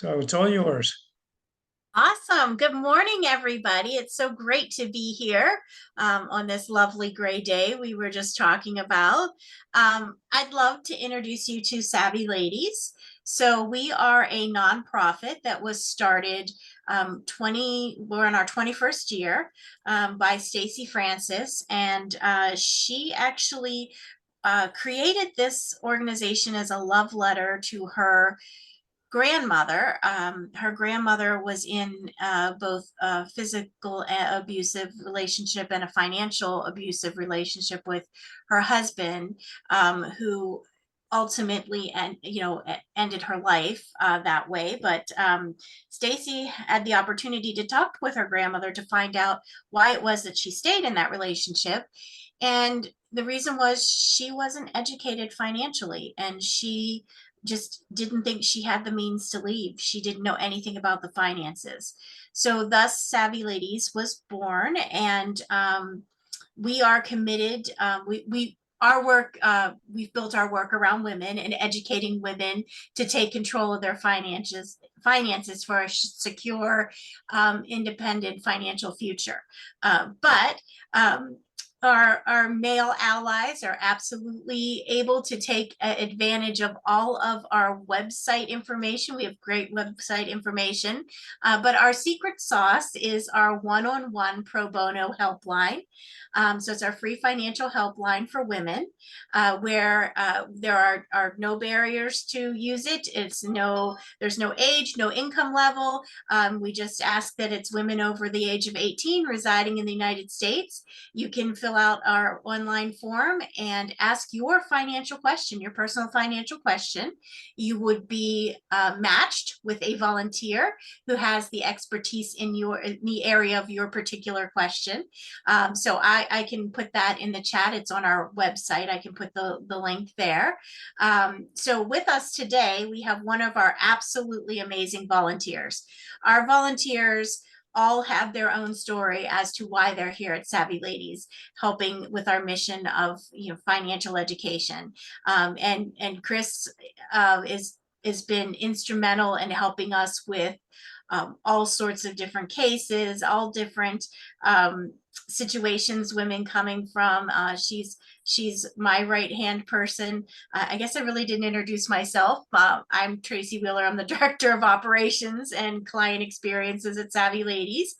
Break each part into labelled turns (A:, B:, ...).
A: So it's all yours.
B: Awesome. Good morning, everybody. It's so great to be here on this lovely gray day we were just talking about. I'd love to introduce you to Savvy Ladies. So we are a nonprofit that was started we're in our 21st year by Tracie Francis, and she actually created this organization as a love letter to her grandmother. Her grandmother was in both a physical abusive relationship and a financial abusive relationship with her husband, who ultimately ended her life that way. But Tracie had the opportunity to talk with her grandmother to find out why it was that she stayed in that relationship. And the reason was she wasn't educated financially, and she just didn't think she had the means to leave. She didn't know anything about the finances. So thus Savvy Ladies was born, and we are committed. We our work, we've built our work around women and educating women to take control of their finances for a secure, independent financial future. But our male allies are absolutely able to take advantage of all of our website information. We have great website information, but our secret sauce is our one-on-one pro bono helpline. So it's our free financial helpline for women, where there are no barriers to use it. There's no age, no income level. We just ask that it's women over the age of 18 residing in the United States. You can fill out our online form and ask your financial question, your personal financial question. You would be matched with a volunteer who has the expertise in the area of your particular question. So I can put that in the chat. It's on our website. I can put the link there. So with us today, we have one of our absolutely amazing volunteers. Our volunteers all have their own story as to why they're here at Savvy Ladies, helping with our mission of financial education. And Chris has been instrumental in helping us with all sorts of different cases, all different situations women coming from. She's my right-hand person. I guess I really didn't introduce myself. I'm Tracie Wheeler. I'm the Director of Operations and Client Experiences at Savvy Ladies.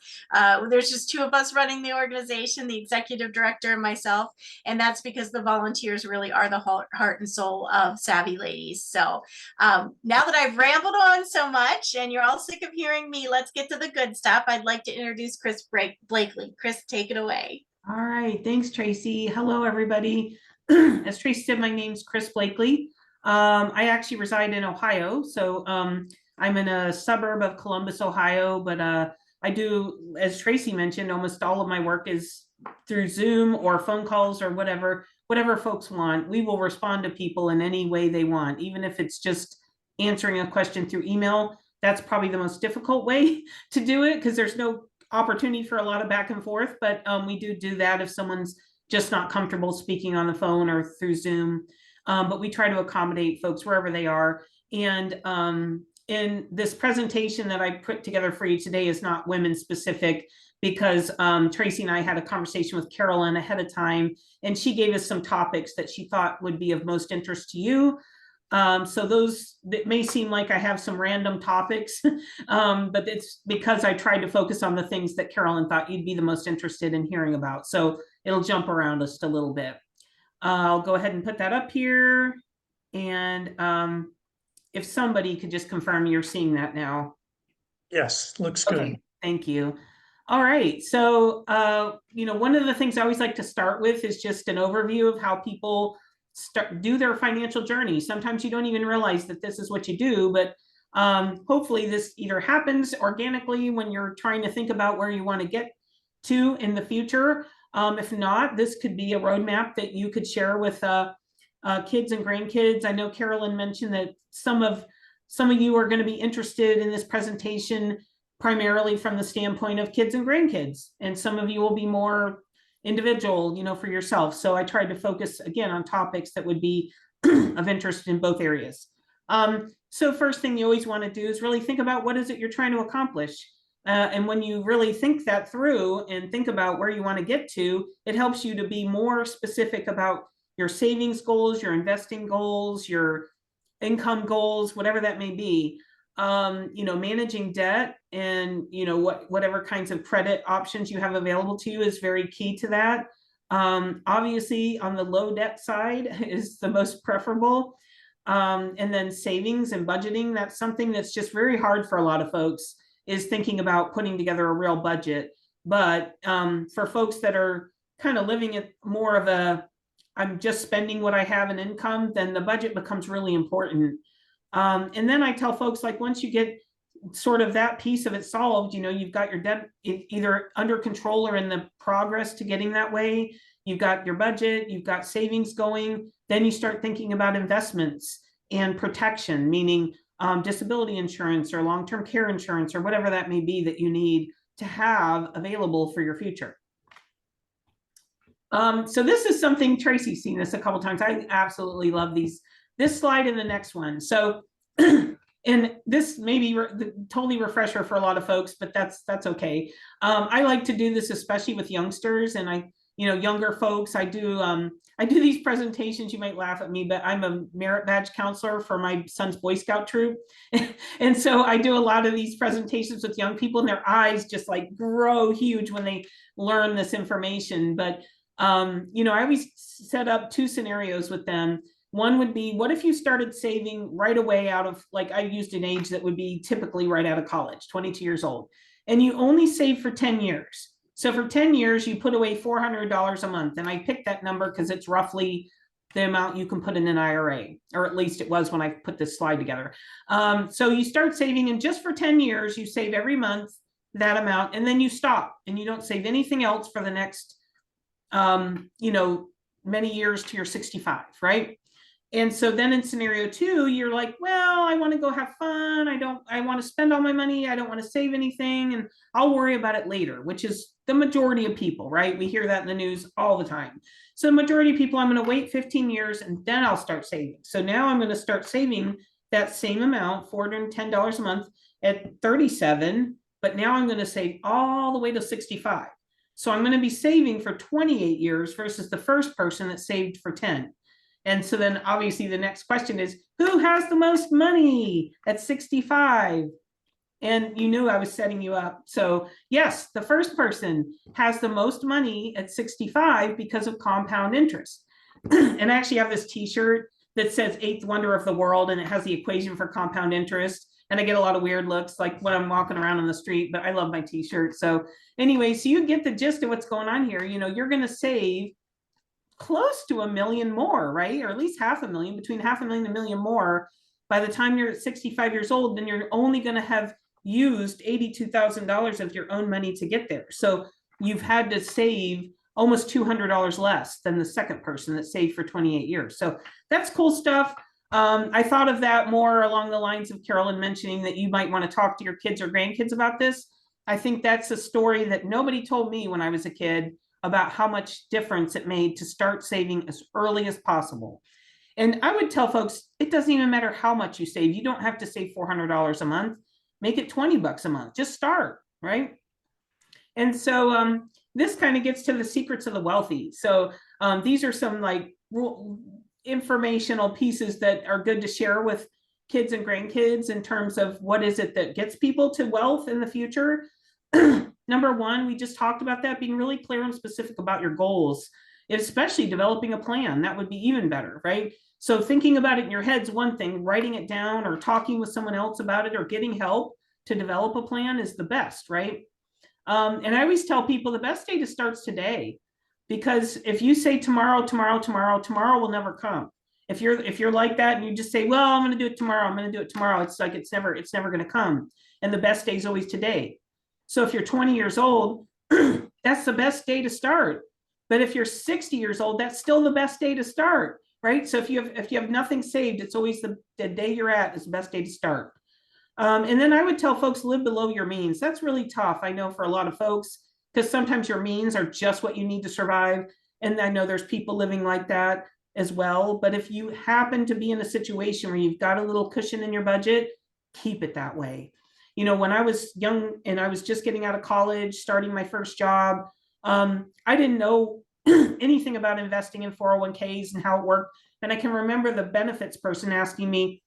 B: There's just two of us running the organization, the Executive Director and myself, and that's because the volunteers really are the heart and soul of Savvy Ladies. So now that I've rambled on so much and you're all sick of hearing me, let's get to the good stuff. I'd like to introduce Chris Blakely. Chris, take it away.
C: All right, thanks, Tracie. Hello, everybody. As Tracie said, my name's Chris Blakely. I actually reside in Ohio, so I'm in a suburb of Columbus, Ohio, but I do, as Tracie mentioned, almost all of my work is through Zoom or phone calls or whatever folks want. We will respond to people in any way they want, even if it's just answering a question through email. That's probably the most difficult way to do it because there's no opportunity for a lot of back and forth, but we do that if someone's just not comfortable speaking on the phone or through Zoom. But we try to accommodate folks wherever they are. And in this presentation that I put together for you today is not women specific because Tracie and I had a conversation with Carolyn ahead of time, and she gave us some topics that she thought would be of most interest to you. So those, that may seem like I have some random topics, but it's because I tried to focus on the things that Carolyn thought you'd be the most interested in hearing about. So it'll jump around just a little bit. I'll go ahead and put that up here. And if somebody could just confirm you're seeing that now.
A: Yes, looks good.
C: Okay, thank you. All right, so one of the things I always like to start with is just an overview of how people do their financial journey. Sometimes you don't even realize that this is what you do, but hopefully this either happens organically when you're trying to think about where you want to get to in the future. If not, this could be a roadmap that you could share with kids and grandkids. I know Carolyn mentioned that some of you are going to be interested in this presentation primarily from the standpoint of kids and grandkids, and some of you will be more individual, for yourself. So I tried to focus again on topics that would be of interest in both areas. So first thing you always want to do is really think about what is it you're trying to accomplish. And when you really think that through and think about where you want to get to, it helps you to be more specific about your savings goals, your investing goals, your income goals, whatever that may be. Managing debt and, whatever kinds of credit options you have available to you is very key to that. Obviously, on the low debt side is the most preferable. And then savings and budgeting, that's something that's just very hard for a lot of folks, is thinking about putting together a real budget. But for folks that are kind of living at more of a, I'm just spending what I have in income, then the budget becomes really important. And then I tell folks, like, once you get sort of that piece of it solved, you've got your debt either under control or in the progress to getting that way. You've got your budget, you've got savings going. Then you start thinking about investments and protection, meaning disability insurance or long-term care insurance or whatever that may be that you need to have available for your future. So this is something Tracie's seen this a couple times. I absolutely love this slide and the next one. So, and this may be totally refresher for a lot of folks, but that's okay. I like to do this, especially with youngsters and younger folks. I do these presentations. You might laugh at me, but I'm a merit badge counselor for my son's Boy Scout troop. And so I do a lot of these presentations with young people, and their eyes just like grow huge when they learn this information. But I always set up two scenarios with them. One would be, what if you started saving right away out of, like, I used an age that would be typically right out of college, 22 years old, and you only save for 10 years. So for 10 years, you put away $400 a month. And I picked that number because it's roughly the amount you can put in an IRA, or at least it was when I put this slide together. So you start saving, and just for 10 years, you save every month that amount, and then you stop and you don't save anything else for the next, many years to your 65, right? And so then in scenario two, you're like, well, I want to go have fun. I want to spend all my money. I don't want to save anything, and I'll worry about it later, which is the majority of people, right? We hear that in the news all the time. So the majority of people, I'm going to wait 15 years and then I'll start saving. So now I'm going to start saving that same amount, $410 a month at 37, but now I'm going to save all the way to 65. So I'm going to be saving for 28 years versus the first person that saved for 10. And so then obviously the next question is, who has the most money at 65? And you knew I was setting you up. So yes, the first person has the most money at 65 because of compound interest. And I actually have this t-shirt that says eighth wonder of the world, and it has the equation for compound interest. And I get a lot of weird looks like when I'm walking around on the street, but I love my t-shirt. So anyway, so you get the gist of what's going on here. You're going to save close to $1 million more, right? Or at least $500,000, between $500,000 and $1 million more by the time you're at 65 years old. Then you're only going to have used $82,000 of your own money to get there. So you've had to save almost $200 less than the second person that saved for 28 years. So that's cool stuff. I thought of that more along the lines of Carolyn mentioning that you might want to talk to your kids or grandkids about this. I think that's a story that nobody told me when I was a kid, about how much difference it made to start saving as early as possible. And I would tell folks, it doesn't even matter how much you save. You don't have to save $400 a month. Make it $20 a month. Just start, right? And so this kind of gets to the secrets of the wealthy. So these are some like informational pieces that are good to share with kids and grandkids in terms of what is it that gets people to wealth in the future. Number one, we just talked about that, being really clear and specific about your goals, especially developing a plan. That would be even better, right? So thinking about it in your head's one thing, writing it down or talking with someone else about it or getting help to develop a plan is the best, right? And I always tell people the best day to start is today, because if you say tomorrow will never come. If you're like that and you just say, well, I'm going to do it tomorrow, it's like it's never going to come. And the best day is always today. So if you're 20 years old, that's the best day to start. But if you're 60 years old, that's still the best day to start, right? So if you have nothing saved, it's always the day you're at is the best day to start. And then I would tell folks, live below your means. That's really tough, I know, for a lot of folks, because sometimes your means are just what you need to survive. And I know there's people living like that. as well. But if you happen to be in a situation where you've got a little cushion in your budget, keep it that way. You know, when I was young and I was just getting out of college, starting my first job, I didn't know anything about investing in 401ks and how it worked. And I can remember the benefits person asking me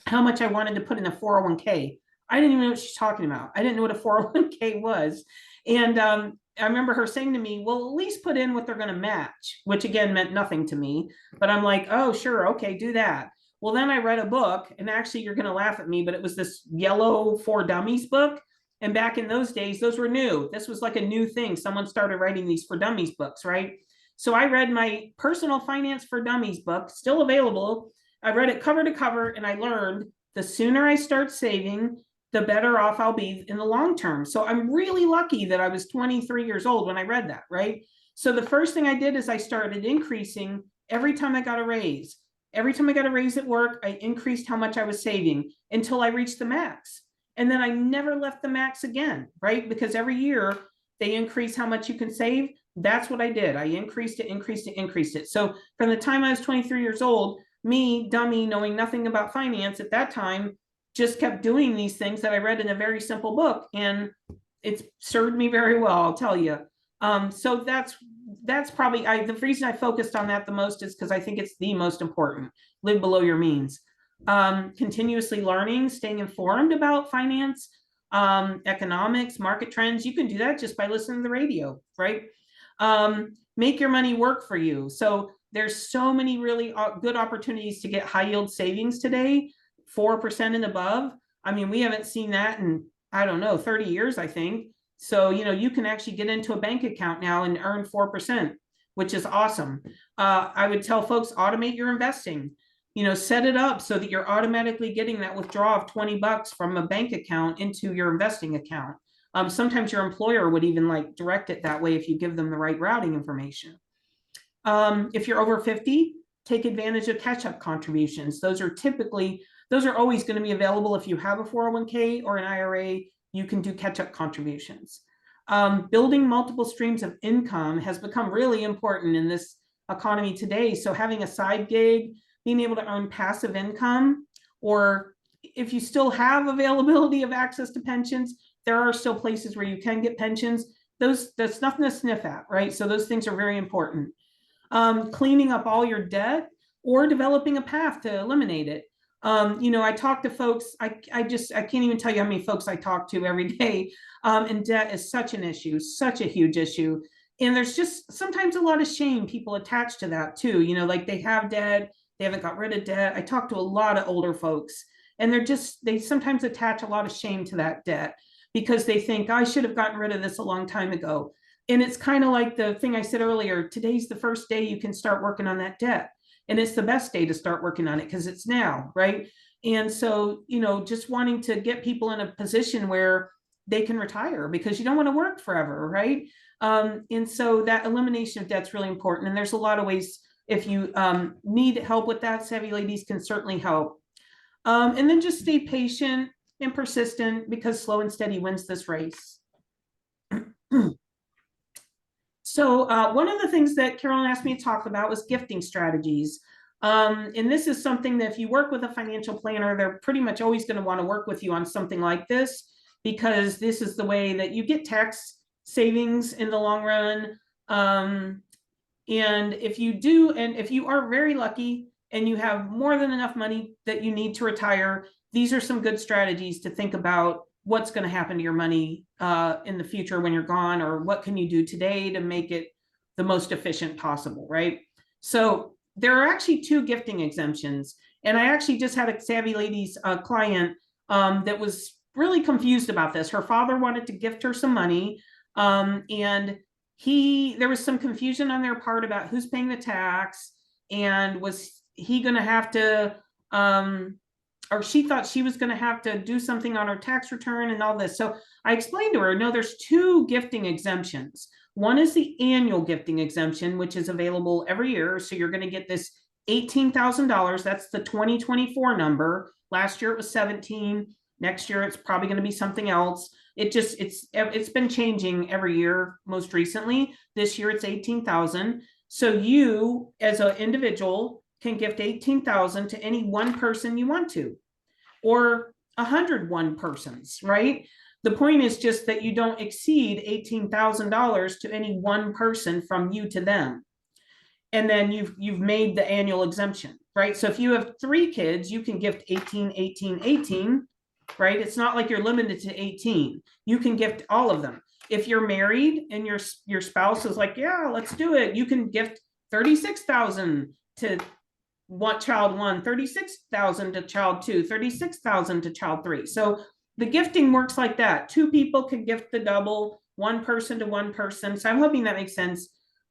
C: how much I wanted to put in a 401k. I didn't even know what she's talking about. I didn't know what a 401k was. And I remember her saying to me, well, at least put in what they're going to match, which again meant nothing to me. But I'm like, oh, sure. Okay, do that. Well, then I read a book, and actually you're going to laugh at me, but it was this yellow For Dummies book. And back in those days, those were new. This was like a new thing. Someone started writing these For Dummies books, right? So I read my Personal Finance for Dummies book, still available. I read it cover to cover, and I learned the sooner I start saving, the better off I'll be in the long term. So I'm really lucky that I was 23 years old when I read that, right? So the first thing I did is I started increasing every time I got a raise. Every time I got a raise at work, I increased how much I was saving until I reached the max. And then I never left the max again, right? Because every year they increase how much you can save. That's what I did. I increased it. So from the time I was 23 years old, me, dummy, knowing nothing about finance at that time, just kept doing these things that I read in a very simple book, and it's served me very well, I'll tell you. So that's probably the reason I focused on that the most is because I think it's the most important. Live below your means. Continuously learning, staying informed about finance, economics, market trends. You can do that just by listening to the radio, right? Make your money work for you. So there's so many really good opportunities to get high yield savings today, 4% and above. I mean, we haven't seen that in, I don't know, 30 years, I think. So, you know, you can actually get into a bank account now and earn 4%, which is awesome. I would tell folks, automate your investing. You know, set it up so that you're automatically getting that withdrawal of 20 bucks from a bank account into your investing account. Sometimes your employer would even like direct it that way if you give them the right routing information. If you're over 50, take advantage of catch-up contributions. Those are always going to be available. If you have a 401k or an IRA, you can do catch-up contributions. Building multiple streams of income has become really important in this economy today. So having a side gig, being able to earn passive income, or if you still have availability of access to pensions, there are still places where you can get pensions. That's nothing to sniff at, right? So those things are very important. Cleaning up all your debt or developing a path to eliminate it. You know, I talk to folks, I can't even tell you how many folks I talk to every day. And debt is such an issue, such a huge issue. And there's just sometimes a lot of shame people attach to that too. You know, like they have debt, they haven't got rid of debt. I talk to a lot of older folks, and they sometimes attach a lot of shame to that debt because they think, I should have gotten rid of this a long time ago. And it's kind of like the thing I said earlier, today's the first day you can start working on that debt. And it's the best day to start working on it because it's now, right? And so, you know, just wanting to get people in a position where they can retire because you don't want to work forever, right? And so that elimination of debt's really important. And there's a lot of ways, if you need help with that, Savvy Ladies can certainly help. And then just stay patient and persistent because slow and steady wins this race. So one of the things that Carolyn asked me to talk about was gifting strategies. And this is something that if you work with a financial planner, they're pretty much always going to want to work with you on something like this, because this is the way that you get tax savings in the long run. And if you are very lucky and you have more than enough money that you need to retire, these are some good strategies to think about what's going to happen to your money in the future when you're gone, or what can you do today to make it the most efficient possible, right? So there are actually 2 gifting exemptions. And I actually just had a Savvy Ladies client that was really confused about this. Her father wanted to gift her some money, and there was some confusion on their part about who's paying the tax, and was he going to have to or she thought she was going to have to do something on her tax return and all this. So I explained to her, no, there's 2 gifting exemptions. One is the annual gifting exemption, which is available every year. So you're going to get this $18,000. That's the 2024 number. Last year it was 17. Next year it's probably going to be something else. It's been changing every year. Most recently, this year it's 18,000. So you, as an individual, can gift 18,000 to any one person you want to, or 101 persons, right? The point is just that you don't exceed $18,000 to any one person from you to them. And then you've made the annual exemption, right? So if you have 3 kids, you can gift 18, 18, 18, right? It's not like you're limited to 18. You can gift all of them. If you're married and your spouse is like, yeah, let's do it, you can gift 36,000 to child 1, 36,000 to child 2, 36,000 to child 3. So the gifting works like that. 2 people can gift the double, 1 person to 1 person. So I'm hoping that makes sense.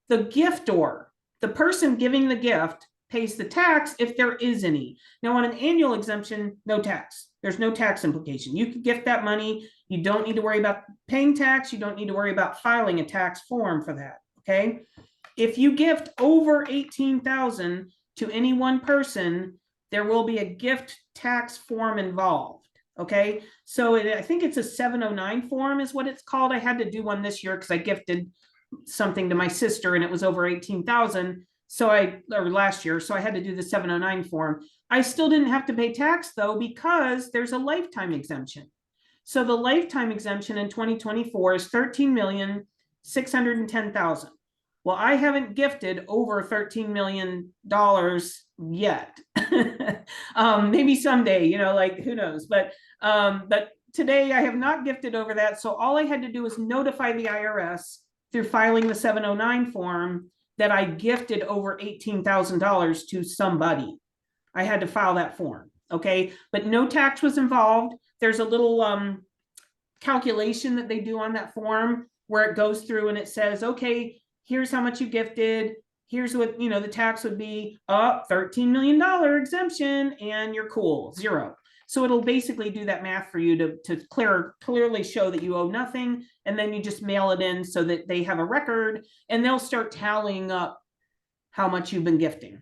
C: The giftor, the person giving the gift, pays the tax if there is any. Now on an annual exemption, no tax. There's no tax implication. You can gift that money. You don't need to worry about paying tax. You don't need to worry about filing a tax form for that, okay? If you gift over 18,000 to any one person, there will be a gift tax form involved, okay? So I think it's a 709 form is what it's called. I had to do one this year because I gifted something to my sister and it was over 18,000. Or last year, so I had to do the 709 form. I still didn't have to pay tax though, because there's a lifetime exemption. So the lifetime exemption in 2024 is 13,610,000. Well, I haven't gifted over $13 million yet. Maybe someday, like who knows, but today I have not gifted over that. So all I had to do was notify the IRS through filing the 709 form that I gifted over $18,000 to somebody. I had to file that form, okay? But no tax was involved. There's a little calculation that they do on that form where it goes through and it says, okay, here's how much you gifted. Here's what, the tax would be, $13 million exemption, and you're cool, 0. So it'll basically do that math for you to clearly show that you owe nothing. And then you just mail it in so that they have a record and they'll start tallying up how much you've been gifting,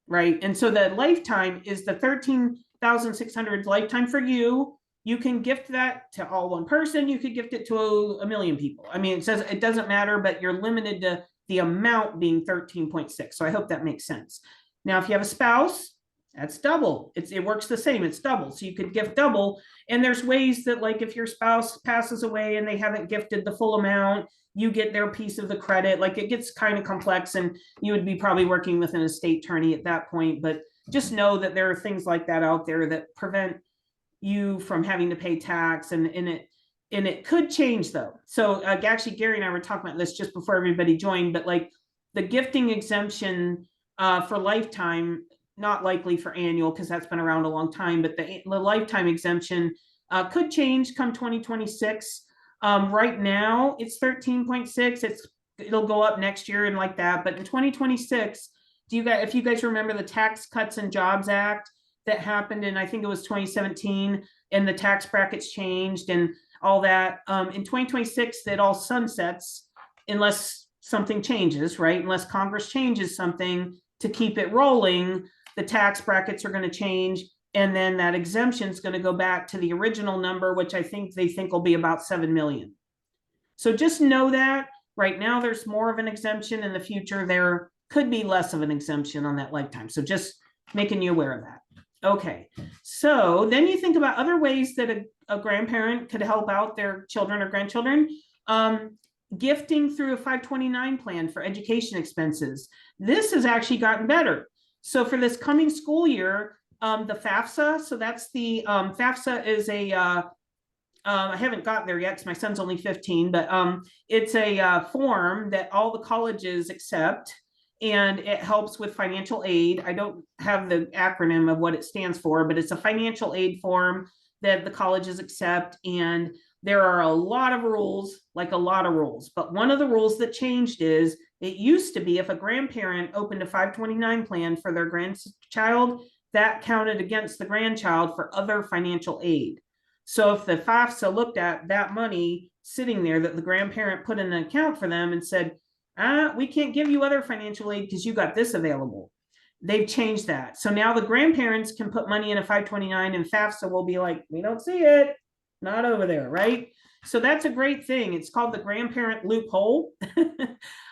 C: right? And so the lifetime is the 13,600 lifetime for you. You can gift that to all one person. You could gift it to a million people. I mean, it says it doesn't matter, but you're limited to the amount being 13.6. So I hope that makes sense. Now, if you have a spouse, that's double. It works the same. It's double. So you could gift double. And there's ways that, like, if your spouse passes away and they haven't gifted the full amount, you get their piece of the credit. Like, it gets kind of complex, and you would be probably working with an estate attorney at that point. But just know that there are things like that out there that prevent you from having to pay tax, and it could change though. So actually, Gary and I were talking about this just before everybody joined, but like the gifting exemption for lifetime, not likely for annual because that's been around a long time, but the lifetime exemption could change come 2026. Right now it's 13.6. It'll go up next year and like that, but in 2026, if you guys remember the Tax Cuts and Jobs Act that happened in, I think it was 2017, and the tax brackets changed and all that, in 2026 that all sunsets unless something changes, right? Unless Congress changes something to keep it rolling, the tax brackets are going to change, and then that exemption is going to go back to the original number, which I think they think will be about 7 million. So just know that right now there's more of an exemption. In the future there could be less of an exemption on that lifetime. So just making you aware of that. Okay, so then you think about other ways that a grandparent could help out their children or grandchildren. Gifting through a 529 plan for education expenses. This has actually gotten better. So for this coming school year, the FAFSA, so that's the FAFSA is I haven't got there yet because my son's only 15, but it's a form that all the colleges accept, and it helps with financial aid. I don't have the acronym of what it stands for, but it's a financial aid form that the colleges accept, and there are a lot of rules, but one of the rules that changed is it used to be if a grandparent opened a 529 plan for their grandchild, that counted against the grandchild for other financial aid. So if the FAFSA looked at that money sitting there that the grandparent put in an account for them and said, we can't give you other financial aid because you got this available, they've changed that. So now the grandparents can put money in a 529 and FAFSA will be like, we don't see it, not over there, right? So that's a great thing. It's called the grandparent loophole.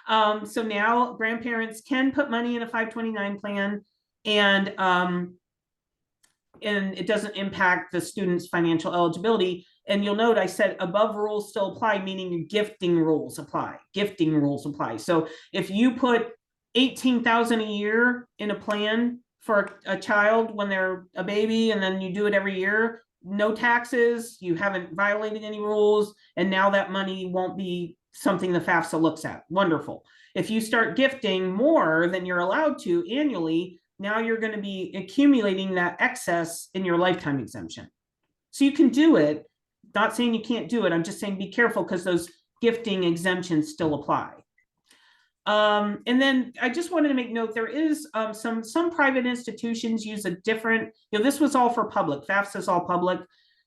C: So now grandparents can put money in a 529 plan, and it doesn't impact the student's financial eligibility. And you'll note I said above rules still apply, meaning gifting rules apply. Gifting rules apply. So if you put 18,000 a year in a plan for a child when they're a baby, and then you do it every year, no taxes, you haven't violated any rules, and now that money won't be something the FAFSA looks at. Wonderful. If you start gifting more than you're allowed to annually, now you're going to be accumulating that excess in your lifetime exemption. So you can do it. Not saying you can't do it. I'm just saying be careful, because those gifting exemptions still apply. And then I just wanted to make note, there is some private institutions use a different, this was all for public, FAFSA is all public.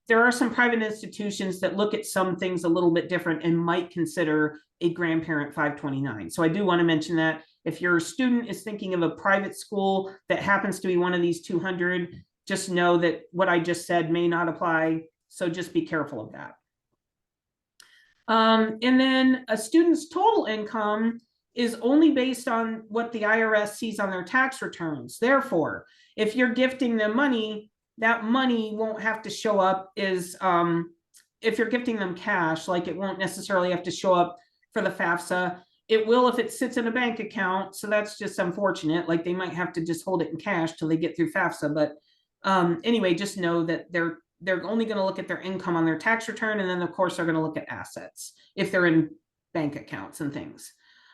C: There are some private institutions that look at some things a little bit different and might consider a grandparent 529. So I do want to mention that if your student is thinking of a private school that happens to be one of these 200, just know that what I just said may not apply. So just be careful of that. And then a student's total income is only based on what the IRS sees on their tax returns. Therefore, if you're gifting them money, that money won't have to show up as, if you're gifting them cash, like it won't necessarily have to show up for the FAFSA. It will if it sits in a bank account. So that's just unfortunate. Like they might have to just hold it in cash till they get through FAFSA. But anyway, just know that they're only going to look at their income on their tax return. And then of course they're going to look at assets if they're in bank accounts and things.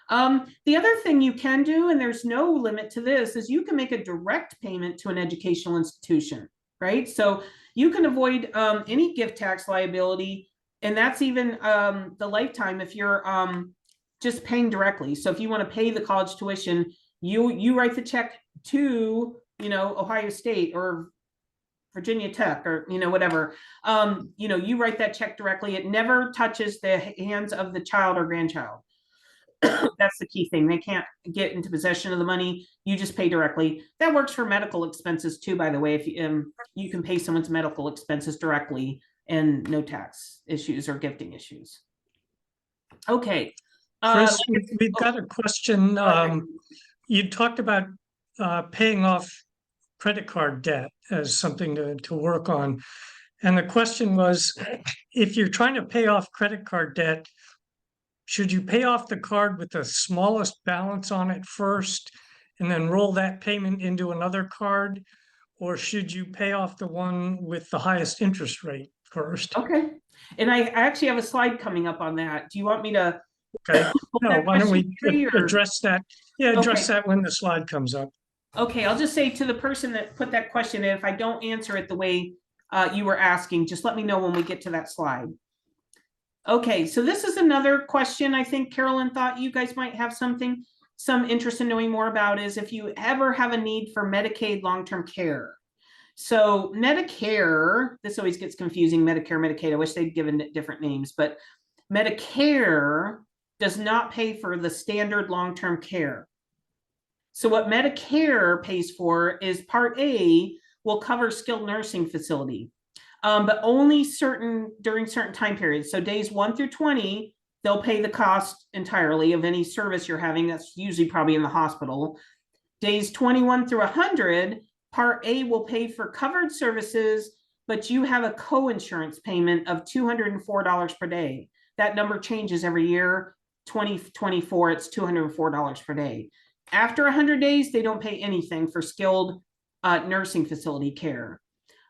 C: The other thing you can do, and there's no limit to this, is you can make a direct payment to an educational institution, right? So you can avoid any gift tax liability, and that's even the lifetime if you're just paying directly. So if you want to pay the college tuition, you write the check to, Ohio State or Virginia Tech or, whatever, you write that check directly. It never touches the hands of the child or grandchild. That's the key thing. They can't get into possession of the money. You just pay directly. That works for medical expenses too, by the way. If you can pay someone's medical expenses directly and no tax issues or gifting issues. Okay.
A: Chris, we've got a question. You talked about paying off credit card debt as something to work on. And the question was, if you're trying to pay off credit card debt, should you pay off the card with the smallest balance on it first and then roll that payment into another card? Or should you pay off the one with the highest interest rate first?
C: Okay. And I actually have a slide coming up on that. Do you want me to?
A: Okay. No, why don't we address that? Yeah, address
C: Okay.
A: that when the slide comes up.
C: Okay, I'll just say to the person that put that question in, if I don't answer it the way you were asking, just let me know when we get to that slide. Okay, so this is another question I think Carolyn thought you guys might have some interest in knowing more about, is if you ever have a need for Medicaid long-term care. So Medicare, this always gets confusing, Medicare, Medicaid, I wish they'd given it different names, but Medicare does not pay for the standard long-term care. So what Medicare pays for is Part A will cover skilled nursing facility. But only during certain time periods. So days 1 through 20, they'll pay the cost entirely of any service you're having. That's usually probably in the hospital. Days 21 through 100, Part A will pay for covered services, but you have a co-insurance payment of $204 per day. That number changes every year. 2024, it's $204 per day. After 100 days, they don't pay anything for skilled nursing facility care.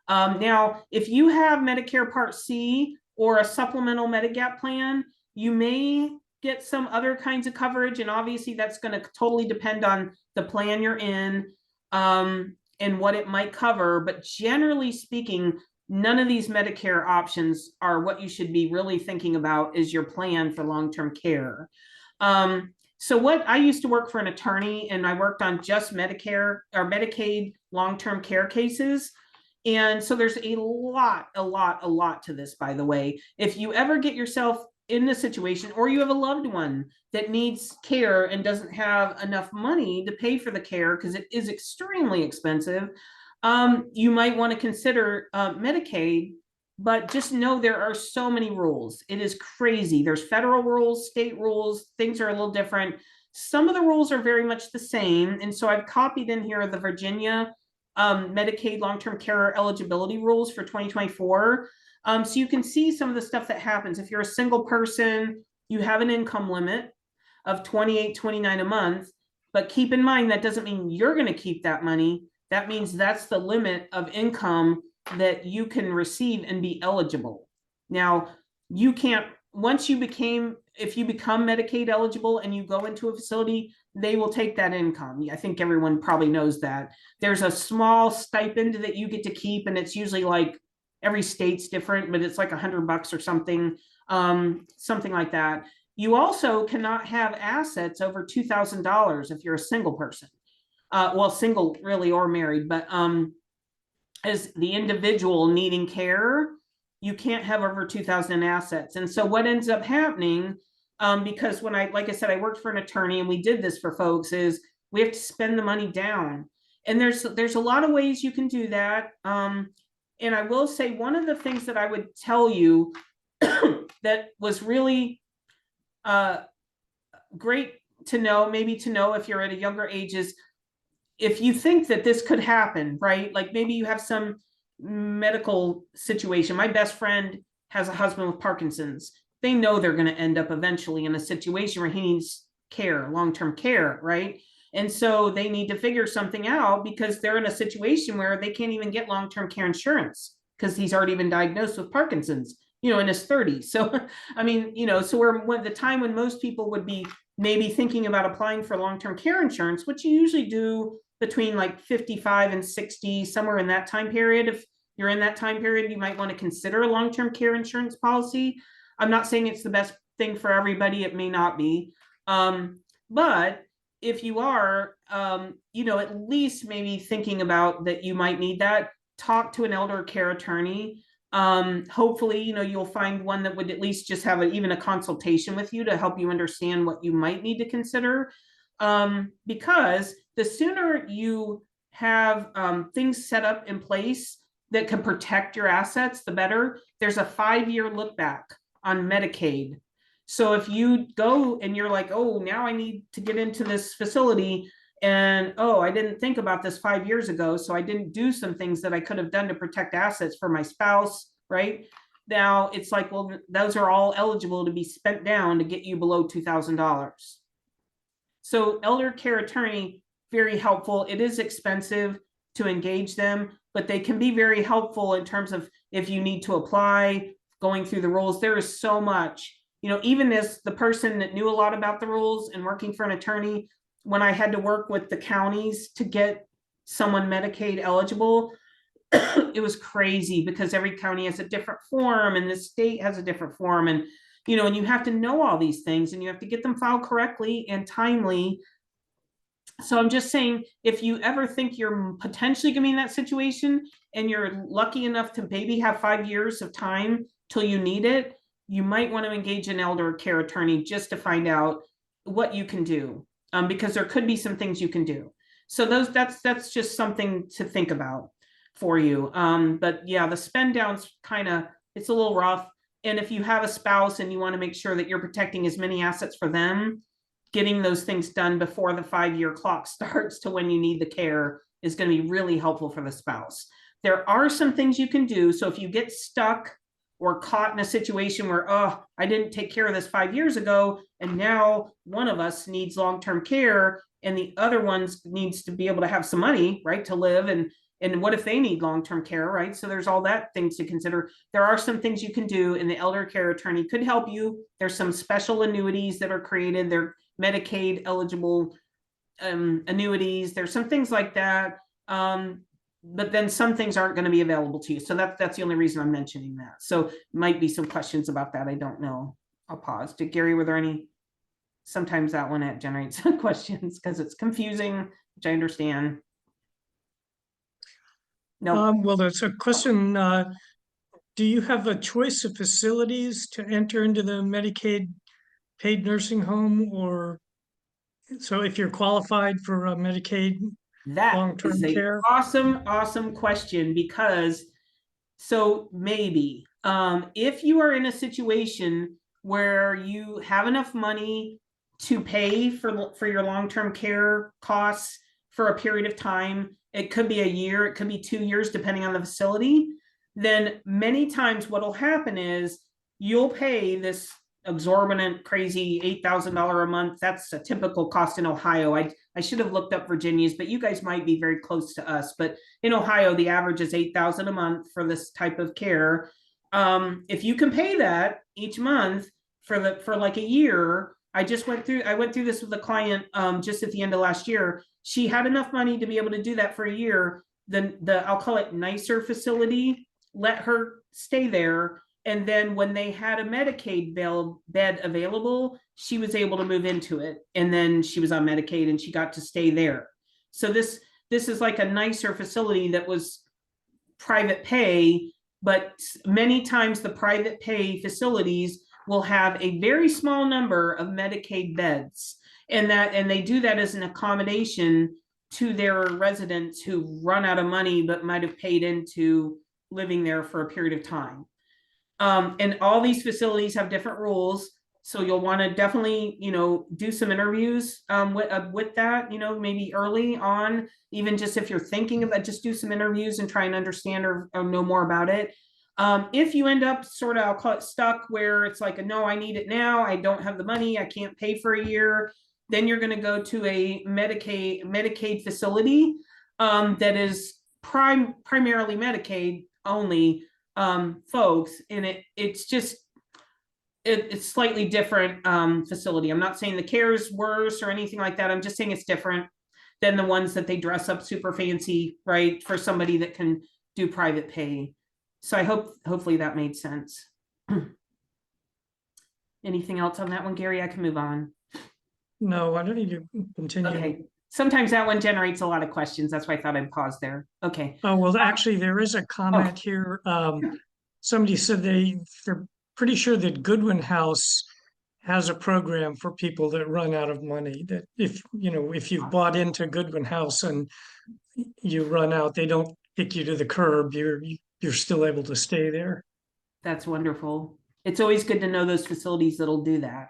C: Now, if you have Medicare Part C or a supplemental Medigap plan, you may get some other kinds of coverage. And obviously that's going to totally depend on the plan you're in and what it might cover. But generally speaking, none of these Medicare options are what you should be really thinking about as your plan for long-term care. So what I used to work for an attorney, and I worked on just Medicare or Medicaid long-term care cases. And so there's a lot to this, by the way. If you ever get yourself in a situation, or you have a loved one that needs care and doesn't have enough money to pay for the care because it is extremely expensive, you might want to consider Medicaid. but just know there are so many rules. It is crazy. There's federal rules, state rules, things are a little different. Some of the rules are very much the same. And so I've copied in here the Virginia Medicaid long-term care eligibility rules for 2024. So you can see some of the stuff that happens. If you're a single person, you have an income limit of $28.29 a month, but keep in mind that doesn't mean you're going to keep that money. That means that's the limit of income that you can receive and be eligible. Now, you can't, once you became, if you become Medicaid eligible and you go into a facility, they will take that income. I think everyone probably knows that. There's a small stipend that you get to keep, and it's usually like, every state's different, but it's like $100 or something, something like that. You also cannot have assets over $2,000 if you're a single person. Well, single really or married, but as the individual needing care, you can't have over 2,000 in assets. And so what ends up happening, because when like I said, I worked for an attorney and we did this for folks, is we have to spend the money down. And there's a lot of ways you can do that. And I will say one of the things that I would tell you that was really great to know, maybe to know if you're at a younger age, is if you think that this could happen, right? Like maybe you have some medical situation. My best friend has a husband with Parkinson's. They know they're going to end up eventually in a situation where he needs care, long-term care, right? And so they need to figure something out because they're in a situation where they can't even get long-term care insurance because he's already been diagnosed with Parkinson's, in his 30s. So, I mean, so we're the time when most people would be maybe thinking about applying for long-term care insurance, which you usually do between like 55 and 60, somewhere in that time period. If you're in that time period, you might want to consider a long-term care insurance policy. I'm not saying it's the best thing for everybody. It may not be. But if you are, at least maybe thinking about that you might need that, talk to an elder care attorney. Hopefully, you'll find one that would at least just have even a consultation with you to help you understand what you might need to consider. Because the sooner you have things set up in place that can protect your assets, the better. There's a 5-year look back on Medicaid. So if you go and you're like, oh, now I need to get into this facility, and oh, I didn't think about this 5 years ago, so I didn't do some things that I could have done to protect assets for my spouse, right? Now it's like, well, those are all eligible to be spent down to get you below $2,000. So elder care attorney, very helpful. It is expensive to engage them, but they can be very helpful in terms of if you need to apply, going through the rules. There is so much, even as the person that knew a lot about the rules and working for an attorney, when I had to work with the counties to get someone Medicaid eligible, it was crazy because every county has a different form and the state has a different form. And, and you have to know all these things and you have to get them filed correctly and timely. So I'm just saying, if you ever think you're potentially going to be in that situation and you're lucky enough to maybe have 5 years of time till you need it, you might want to engage an elder care attorney just to find out what you can do, because there could be some things you can do. So that's just something to think about for you. But yeah, the spend down's it's a little rough. And if you have a spouse and you want to make sure that you're protecting as many assets for them, getting those things done before the 5-year clock starts to when you need the care is going to be really helpful for the spouse. There are some things you can do. So if you get stuck or caught in a situation where, oh, I didn't take care of this 5 years ago, and now one of us needs long-term care and the other ones needs to be able to have some money, right, to live, and what if they need long-term care, right? So there's all that things to consider. There are some things you can do, and the elder care attorney could help you. There's some special annuities that are created. They're Medicaid eligible annuities. There's some things like that. But then some things aren't going to be available to you. So that's the only reason I'm mentioning that. So might be some questions about that. I don't know. I'll pause. Did Gary, were there any? Sometimes that one generates questions because it's confusing, which I understand. No.
A: Well, there's a question. Do you have a choice of facilities to enter into the Medicaid paid nursing home, or so if you're qualified for a Medicaid
C: That
A: long-term
C: is an
A: care?
C: awesome question, because so maybe If you are in a situation where you have enough money to pay for your long-term care costs for a period of time, it could be a year, it could be 2 years, depending on the facility, then many times what'll happen is you'll pay this exorbitant, crazy $8,000 a month. That's a typical cost in Ohio. I should have looked up Virginia's, but you guys might be very close to us. But in Ohio, the average is $8,000 a month for this type of care. If you can pay that each month for like a year, I went through this with a client just at the end of last year. She had enough money to be able to do that for a year. The I'll call it nicer facility let her stay there. And then when they had a Medicaid bed available, she was able to move into it. And then she was on Medicaid and she got to stay there. So this is like a nicer facility that was private pay, but many times the private pay facilities will have a very small number of Medicaid beds. And they do that as an accommodation to their residents who run out of money, but might have paid into living there for a period of time. And all these facilities have different rules. So you'll want to definitely, do some interviews with that, maybe early on, even just if you're thinking about, just do some interviews and try and understand or know more about it. If you end up sort of, I'll call it stuck, where it's like, no, I need it now, I don't have the money, I can't pay for a year, then you're going to go to a Medicaid facility that is primarily Medicaid only folks, and it's slightly different facility. I'm not saying the care is worse or anything like that. I'm just saying it's different than the ones that they dress up super fancy, right, for somebody that can do private pay. So I hopefully that made sense. Anything else on that one, Gary? I can move on.
A: No, I don't need to continue.
C: Okay. Sometimes that one generates a lot of questions. That's why I thought I'd pause there. Okay.
A: Oh, well, actually, there is a comment here. Somebody said they're pretty sure that Goodwin House has a program for people that run out of money, that if you've bought into Goodwin House and you run out, they don't kick you to the curb. You're still able to stay there.
C: That's wonderful. It's always good to know those facilities that'll do that.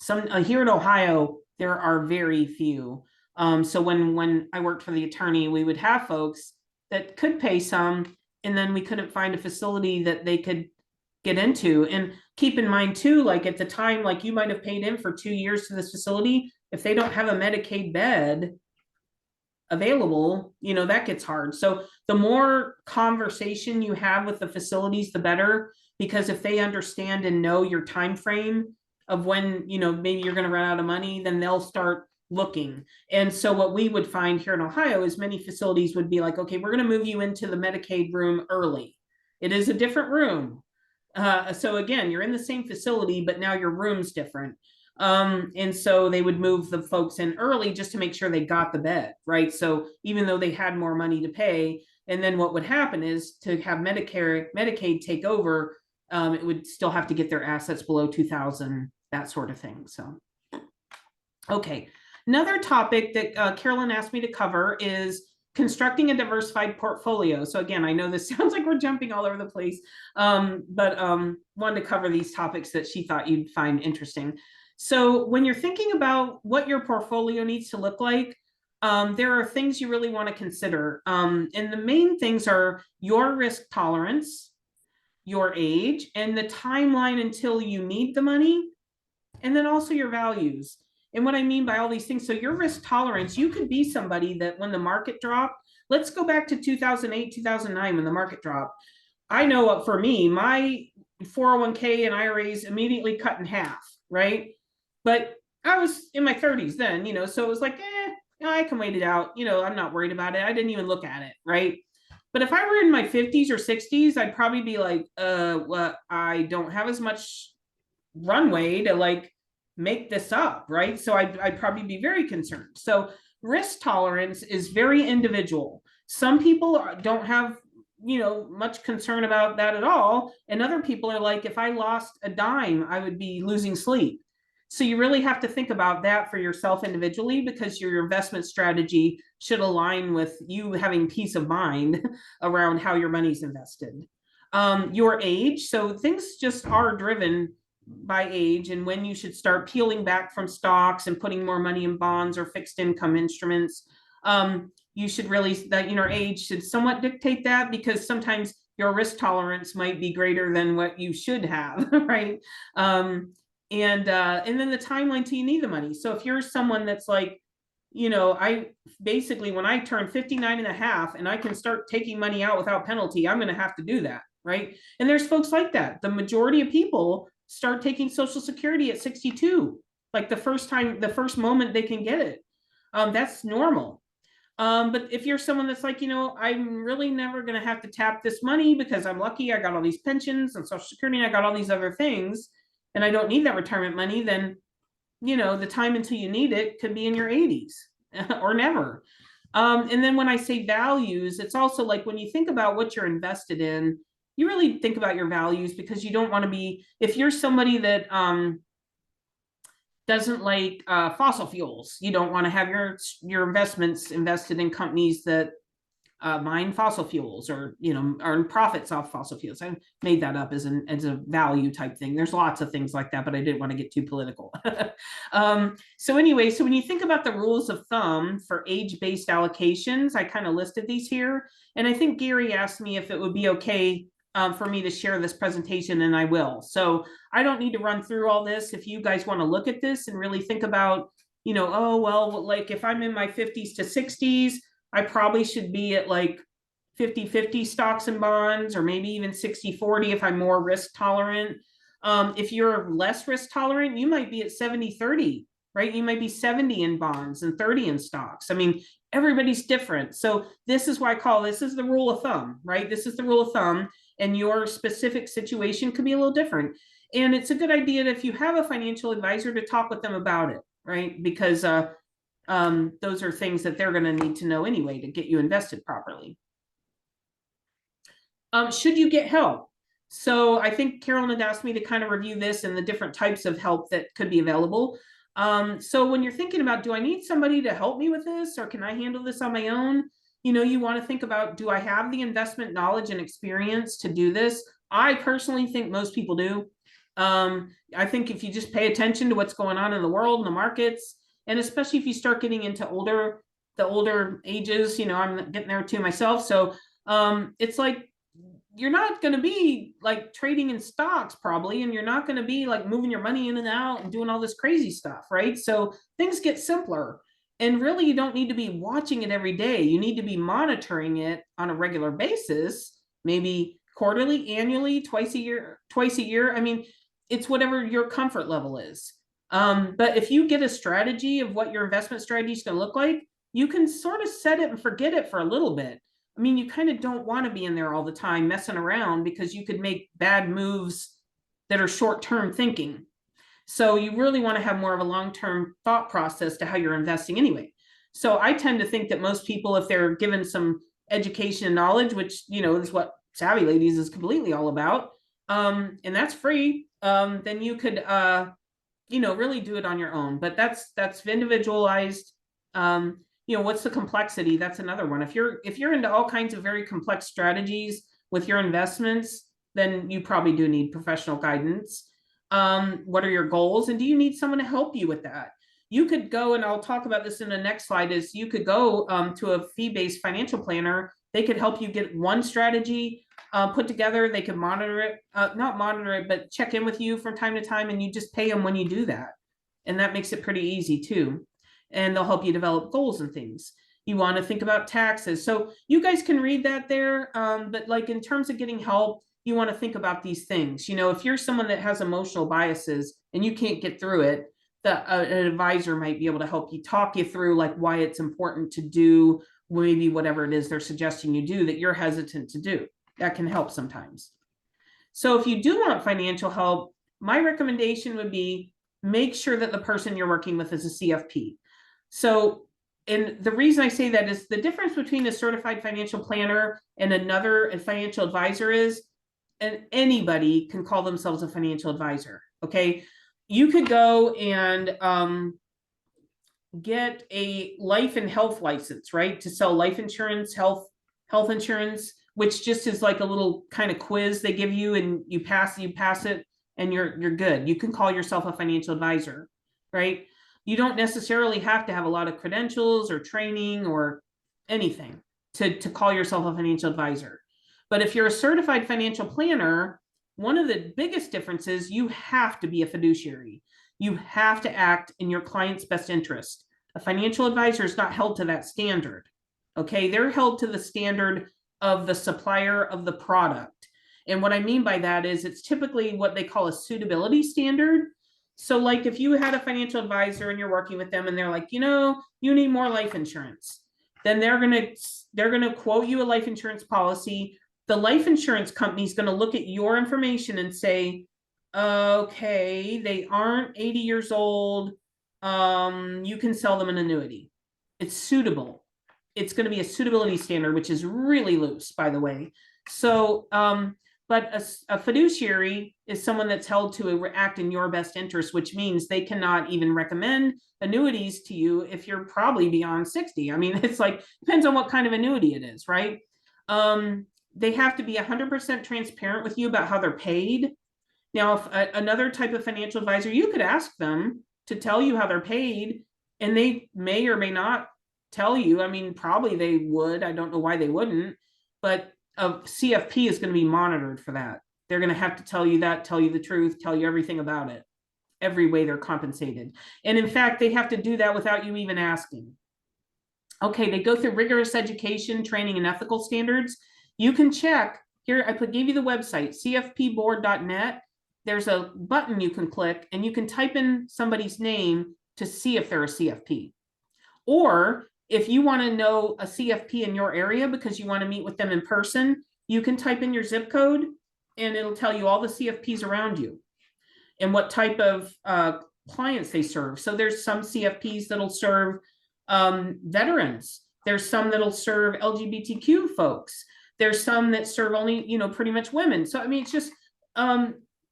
C: Some here in Ohio, there are very few. So when I worked for the attorney, we would have folks that could pay some, and then we couldn't find a facility that they could get into. And keep in mind too, like at the time, like you might have paid in for 2 years to this facility. If they don't have a Medicaid bed available, that gets hard. So the more conversation you have with the facilities, the better, because if they understand and know your time frame of when, maybe you're going to run out of money, then they'll start looking. And so what we would find here in Ohio is many facilities would be like, okay, we're going to move you into the Medicaid room early. It is a different room. So again, you're in the same facility, but now your room's different. And so they would move the folks in early just to make sure they got the bed, right? So even though they had more money to pay, and then what would happen is to have Medicaid take over, it would still have to get their assets below 2,000, that sort of thing. So, okay. Another topic that Carolyn asked me to cover is constructing a diversified portfolio. So again, I know this sounds like we're jumping all over the place, but wanted to cover these topics that she thought you'd find interesting. So when you're thinking about what your portfolio needs to look like, there are things you really want to consider. And the main things are your risk tolerance, your age, and the timeline until you need the money, and then also your values. And what I mean by all these things, so your risk tolerance, you could be somebody that when the market dropped, let's go back to 2008, 2009, when the market dropped. I know for me, my 401k and IRAs immediately cut in half, right? But I was in my 30s then, so it was like, I can wait it out. I'm not worried about it. I didn't even look at it, right? But if I were in my 50s or 60s, I'd probably be like, well, I don't have as much runway to make this up, right? So I'd probably be very concerned. So risk tolerance is very individual. Some people don't have, much concern about that at all. And other people are like, if I lost a dime, I would be losing sleep. So you really have to think about that for yourself individually, because your investment strategy should align with you having peace of mind around how your money's invested. your age. So things just are driven by age and when you should start peeling back from stocks and putting more money in bonds or fixed income instruments. You should really, that, you know, age should somewhat dictate that, because sometimes your risk tolerance might be greater than what you should have, right? And then the timeline till you need the money. So if you're someone that's like, you know, I basically, when I turn 59 and a half and I can start taking money out without penalty, I'm going to have to do that, right? And there's folks like that. The majority of people start taking Social Security at 62, like the first moment they can get it. That's normal. But if you're someone that's like, you know, I'm really never going to have to tap this money because I'm lucky, I got all these pensions and Social Security, and I got all these other things, and I don't need that retirement money, then, you know, the time until you need it could be in your 80s or never. And then when I say values, it's also like when you think about what you're invested in, you really think about your values, because you don't want to be, if you're somebody that doesn't like fossil fuels, you don't want to have your investments invested in companies that mine fossil fuels, or, you know, earn profits off fossil fuels. I made that up as a value type thing. There's lots of things like that, but I didn't want to get too political. So anyway, so when you think about the rules of thumb for age-based allocations, I kind of listed these here. And I think Gary asked me if it would be okay for me to share this presentation, and I will. So I don't need to run through all this. If you guys want to look at this and really think about, you know, oh, well, like if I'm in my 50s to 60s, I probably should be at like 50-50 stocks and bonds, or maybe even 60-40 if I'm more risk tolerant. If you're less risk tolerant, you might be at 70-30, right? You might be 70 in bonds and 30 in stocks. I mean, everybody's different. So this is why I call this is the rule of thumb, right? This is the rule of thumb, and your specific situation could be a little different. And it's a good idea that if you have a financial advisor, to talk with them about it, right? Because those are things that they're going to need to know anyway to get you invested properly. Should you get help? So I think Carolyn had asked me to kind of review this and the different types of help that could be available. So when you're thinking about, do I need somebody to help me with this, or can I handle this on my own? You know, you want to think about, do I have the investment knowledge and experience to do this? I personally think most people do. I think if you just pay attention to what's going on in the world and the markets, and especially if you start getting into the older ages, you know, I'm getting there too myself. So it's like, you're not going to be like trading in stocks probably, and you're not going to be like moving your money in and out and doing all this crazy stuff, right? So things get simpler, and really you don't need to be watching it every day. You need to be monitoring it on a regular basis, maybe quarterly, annually, twice a year. I mean, it's whatever your comfort level is. But if you get a strategy of what your investment strategy is going to look like, you can sort of set it and forget it for a little bit. I mean, you kind of don't want to be in there all the time messing around, because you could make bad moves that are short-term thinking. So you really want to have more of a long-term thought process to how you're investing anyway. So I tend to think that most people, if they're given some education and knowledge, which, you know, is what Savvy Ladies is completely all about, and that's free, then you could, you know, really do it on your own. But that's individualized. You know, what's the complexity? That's another one. If you're into all kinds of very complex strategies with your investments, then you probably do need professional guidance. What are your goals, and do you need someone to help you with that? You could go, and I'll talk about this in the next slide, is you could go to a fee-based financial planner. They could help you get one strategy put together. They could monitor it, not monitor it, but check in with you from time to time, and you just pay them when you do that. And that makes it pretty easy too. And they'll help you develop goals and things. You want to think about taxes. So you guys can read that there. But like in terms of getting help, you want to think about these things. You know, if you're someone that has emotional biases and you can't get through it, an advisor might be able to help you, talk you through like why it's important to do maybe whatever it is they're suggesting you do that you're hesitant to do. That can help sometimes. So if you do want financial help, my recommendation would be make sure that the person you're working with is a CFP. So, and the reason I say that is the difference between a certified financial planner and another financial advisor is, and anybody can call themselves a financial advisor. Okay. You could go and get a life and health license, right? To sell life insurance, health insurance, which just is like a little kind of quiz they give you, and you pass it, and you're good. You can call yourself a financial advisor, right? You don't necessarily have to have a lot of credentials or training or anything to call yourself a financial advisor. But if you're a certified financial planner, one of the biggest differences, you have to be a fiduciary. You have to act in your client's best interest. A financial advisor is not held to that standard. Okay, they're held to the standard of the supplier of the product. And what I mean by that is it's typically what they call a suitability standard. So like if you had a financial advisor and you're working with them and they're like, you need more life insurance, then they're gonna quote you a life insurance policy. The life insurance company is going to look at your information and say, okay, they aren't 80 years old. You can sell them an annuity. It's suitable. It's going to be a suitability standard, which is really loose, by the way. So, but a fiduciary is someone that's held to act in your best interest, which means they cannot even recommend annuities to you if you're probably beyond 60. I mean, it's like, depends on what kind of annuity it is, right? They have to be 100% transparent with you about how they're paid. Now, if another type of financial advisor, you could ask them to tell you how they're paid, and they may or may not tell you. I mean, probably they would. I don't know why they wouldn't, but a CFP is going to be monitored for that. They're going to have to tell you that, tell you the truth, tell you everything about it, every way they're compensated. And in fact, they have to do that without you even asking. Okay, they go through rigorous education, training, and ethical standards. You can check here. Gave you the website, cfpboard.net. There's a button you can click and you can type in somebody's name to see if they're a CFP. Or if you want to know a CFP in your area because you want to meet with them in person, you can type in your zip code and it'll tell you all the CFPs around you and what type of clients they serve. So there's some CFPs that'll serve veterans. There's some that'll serve LGBTQ folks. There's some that serve only, pretty much women. So, I mean, it's just